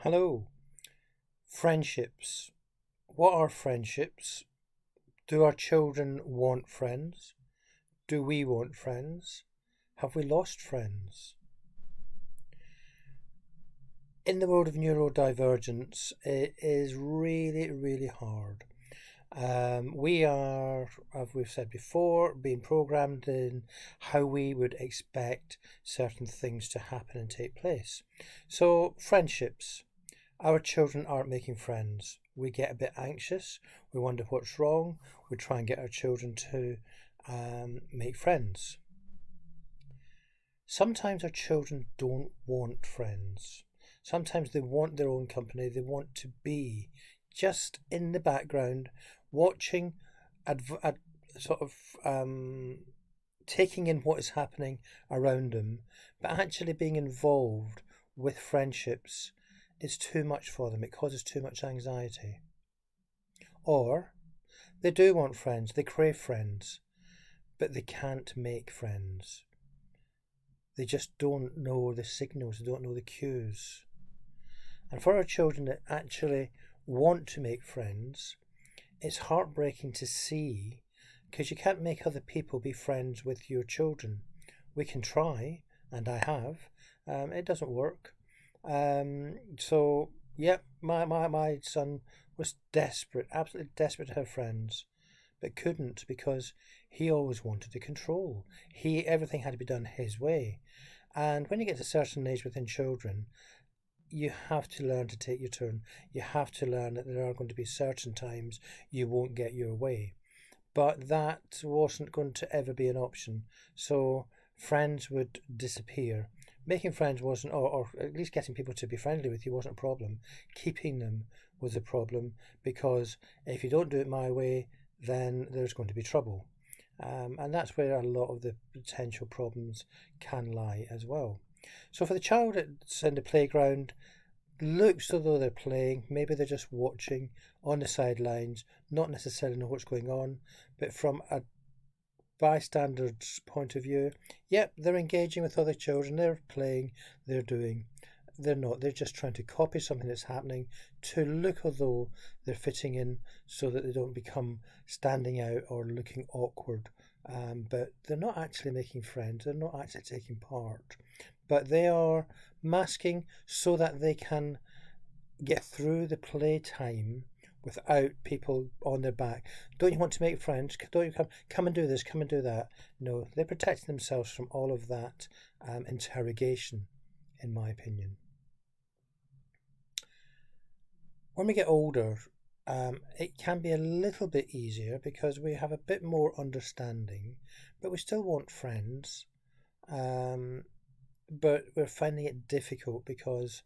Hello. Friendships. What are friendships? Do our children want friends? Do we want friends? Have we lost friends? In the world of neurodivergence, it is really, really hard. We are, as we've said before, being programmed in how we would expect certain things to happen and take place. So, friendships. Our children aren't making friends. We get a bit anxious. We wonder what's wrong. We try and get our children to make friends. Sometimes our children don't want friends. Sometimes they want their own company. They want to be just in the background, watching, sort of taking in what is happening around them, but actually being involved with friendships is too much for them. It causes too much anxiety. Or they do want friends, they crave friends, but they can't make friends. They just don't know the signals, they don't know the cues. And for our children that actually want to make friends, it's heartbreaking to see, because you can't make other people be friends with your children. We can try, and I have. It doesn't work. So yeah, my son was desperate, absolutely desperate to have friends, but couldn't because he always wanted to control. Everything had to be done his way. And when you get to a certain age within children, you have to learn to take your turn. You have to learn that there are going to be certain times you won't get your way. But that wasn't going to ever be an option. So friends would disappear. Making friends wasn't, or at least getting people to be friendly with you wasn't a problem. Keeping them was a problem, because if you don't do it my way, then there's going to be trouble. And that's where a lot of the potential problems can lie as well. So for the child that's in the playground, looks as though they're playing, maybe they're just watching on the sidelines, not necessarily know what's going on, but from a bystander's point of view, yep, they're engaging with other children, they're playing, they're doing. They're not, they're just trying to copy something that's happening to look as though they're fitting in so that they don't become standing out or looking awkward. But they're not actually making friends, they're not actually taking part. But they are masking so that they can get through the playtime without people on their back. Don't you want to make friends? Don't you come and do this, come and do that? No, they're protecting themselves from all of that interrogation, in my opinion. When we get older, it can be a little bit easier because we have a bit more understanding, but we still want friends. Um, but we're finding it difficult because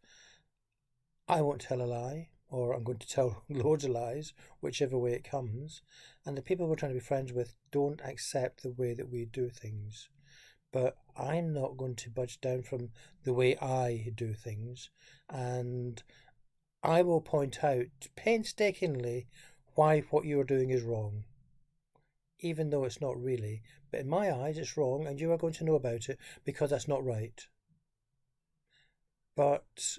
I won't tell a lie, or I'm going to tell loads of lies, whichever way it comes. And the people we're trying to be friends with don't accept the way that we do things. But I'm not going to budge down from the way I do things. And I will point out painstakingly why what you're doing is wrong, even though it's not really. But in my eyes, it's wrong, and you are going to know about it because that's not right. But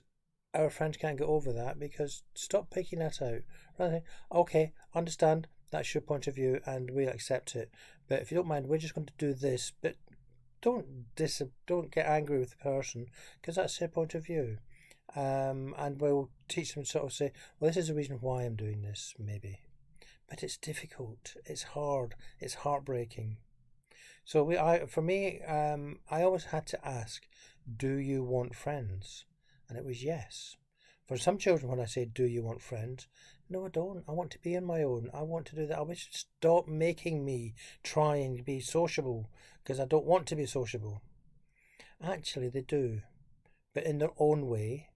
our friends can't get over that because stop picking that out. Rather, okay, understand that's your point of view, and we'll accept it. But if you don't mind, we're just going to do this. But don't get angry with the person because that's their point of view. And we'll teach them to sort of say, well, this is the reason why I'm doing this, maybe. But it's difficult. It's hard. It's heartbreaking. So for me, I always had to ask, do you want friends? And it was yes. For some children, when I say, do you want friends? No, I don't. I want to be on my own. I want to do that. I wish stop making me try and be sociable because I don't want to be sociable. Actually, they do, but in their own way.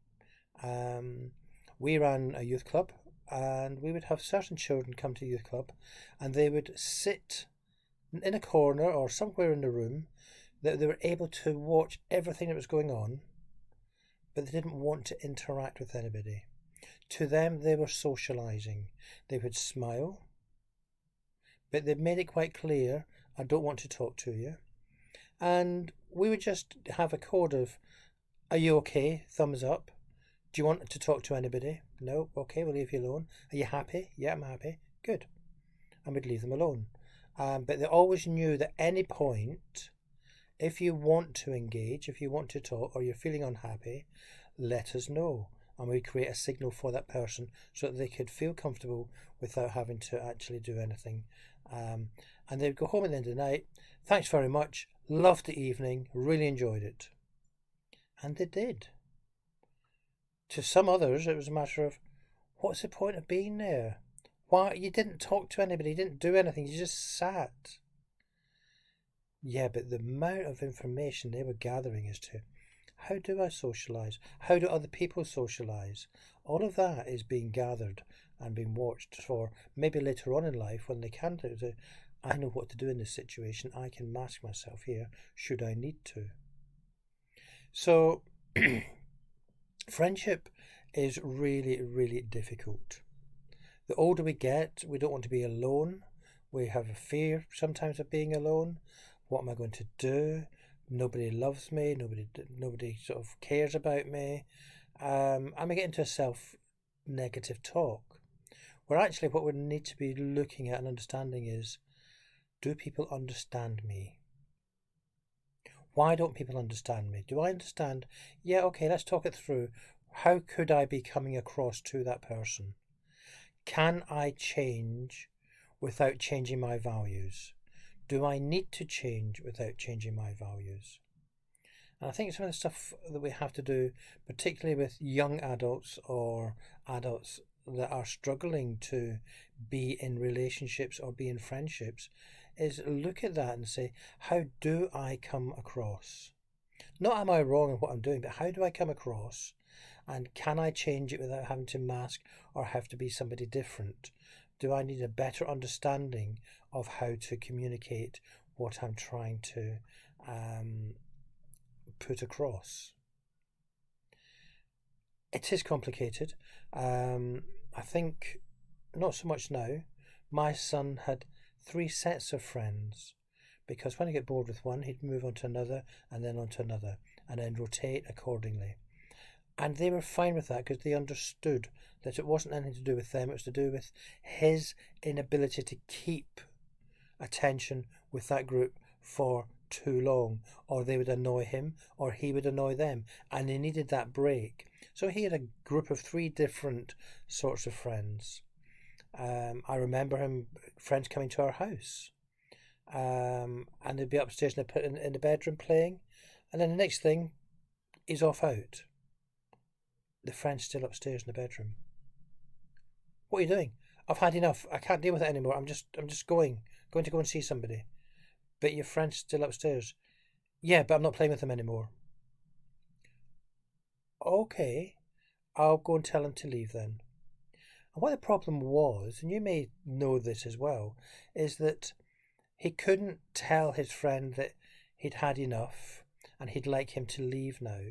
We ran a youth club, and we would have certain children come to youth club, and they would sit in a corner or somewhere in the room that they were able to watch everything that was going on, but they didn't want to interact with anybody. To them, they were socializing. They would smile, but they made it quite clear, I don't want to talk to you. And we would just have a code of, are you okay? Thumbs up. Do you want to talk to anybody? No? Okay, we'll leave you alone. Are you happy? Yeah, I'm happy. Good. And we'd leave them alone. But they always knew that any point, if you want to engage, if you want to talk, or you're feeling unhappy, let us know. And we create a signal for that person so that they could feel comfortable without having to actually do anything. And they'd go home at the end of the night. Thanks very much. Loved the evening. Really enjoyed it. And they did. To some others, it was a matter of, what's the point of being there? Why, you didn't talk to anybody, you didn't do anything, you just sat. Yeah, but the amount of information they were gathering as to, how do I socialise? How do other people socialise? All of that is being gathered and being watched for maybe later on in life when they can do it. I know what to do in this situation. I can mask myself here should I need to. So, friendship is really, really difficult. The older we get, we don't want to be alone. We have a fear sometimes of being alone. What am I going to do? Nobody loves me. Nobody sort of cares about me. And we get into a self-negative talk. Where actually what we need to be looking at and understanding is, do people understand me? Why don't people understand me? Do I understand? Yeah, okay, let's talk it through. How could I be coming across to that person? Can I change without changing my values? Do I need to change without changing my values? And I think some of the stuff that we have to do, particularly with young adults or adults that are struggling to be in relationships or be in friendships, is look at that and say, how do I come across? Not am I wrong in what I'm doing, but how do I come across? And can I change it without having to mask or have to be somebody different? Do I need a better understanding of how to communicate what I'm trying to put across? It is complicated. I think not so much now. My son had 3 sets of friends because when he get bored with one, he'd move on to another and then on to another and then rotate accordingly. And they were fine with that because they understood that it wasn't anything to do with them, it was to do with his inability to keep attention with that group for too long, or they would annoy him, or he would annoy them, and he needed that break. So he had a group of 3 different sorts of friends. I remember friends coming to our house, and they'd be upstairs in the bedroom playing, and then the next thing, he's off out. The friend's still upstairs in the bedroom. What are you doing? I've had enough. I can't deal with it anymore. I'm just going to go and see somebody. But your friend's still upstairs. Yeah, but I'm not playing with him anymore. Okay, I'll go and tell him to leave then. And what the problem was, and you may know this as well, is that he couldn't tell his friend that he'd had enough and he'd like him to leave now.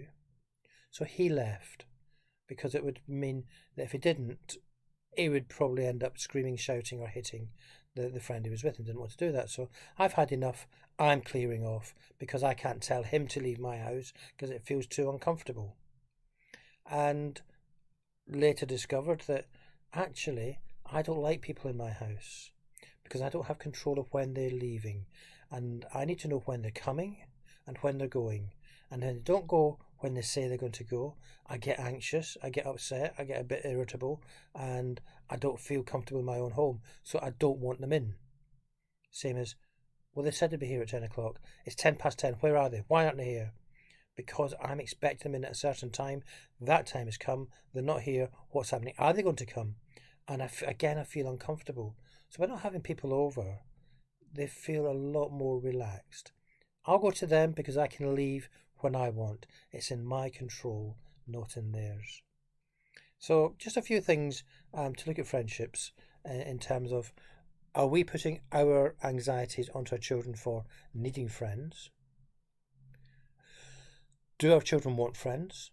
So he left. Because it would mean that if he didn't, he would probably end up screaming, shouting or hitting the friend he was with and didn't want to do that. So I've had enough, I'm clearing off because I can't tell him to leave my house because it feels too uncomfortable. And later discovered that actually I don't like people in my house because I don't have control of when they're leaving. And I need to know when they're coming and when they're going. And then they don't go when they say they're going to go. I get anxious, I get upset, I get a bit irritable, and I don't feel comfortable in my own home, so I don't want them in. Same as, well, they said they'd be here at 10 o'clock. It's 10 past 10. Where are they? Why aren't they here? Because I'm expecting them in at a certain time. That time has come. They're not here. What's happening? Are they going to come? And I feel uncomfortable. So by not having people over, they feel a lot more relaxed. I'll go to them because I can leave when I want. It's in my control, not in theirs. So just a few things to look at friendships in terms of, are we putting our anxieties onto our children for needing friends? Do our children want friends?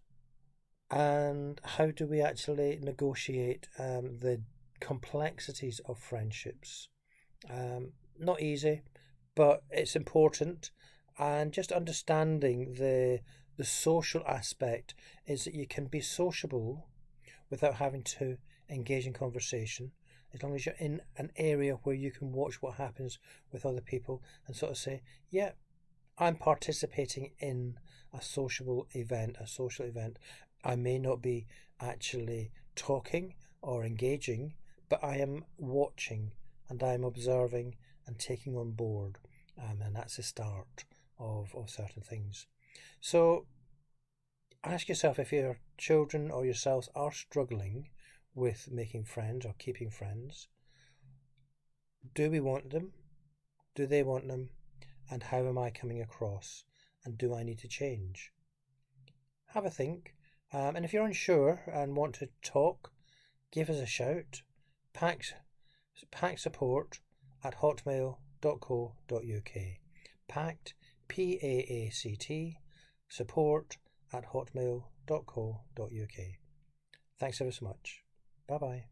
And how do we actually negotiate the complexities of friendships? Not easy, but it's important. And just understanding the the social aspect is that you can be sociable without having to engage in conversation, as long as you're in an area where you can watch what happens with other people and sort of say, yeah, I'm participating in a social event. I may not be actually talking or engaging, but I am watching and I am observing and taking on board. And that's the start of certain things. So ask yourself, if your children or yourselves are struggling with making friends or keeping friends, do we want them? Do they want them? And how am I coming across? And do I need to change? Have a think. And if you're unsure and want to talk, give us a shout. pact support@hotmail.co.uk. Pact, PAACT, support@hotmail.co.uk. Thanks ever so much. Bye bye.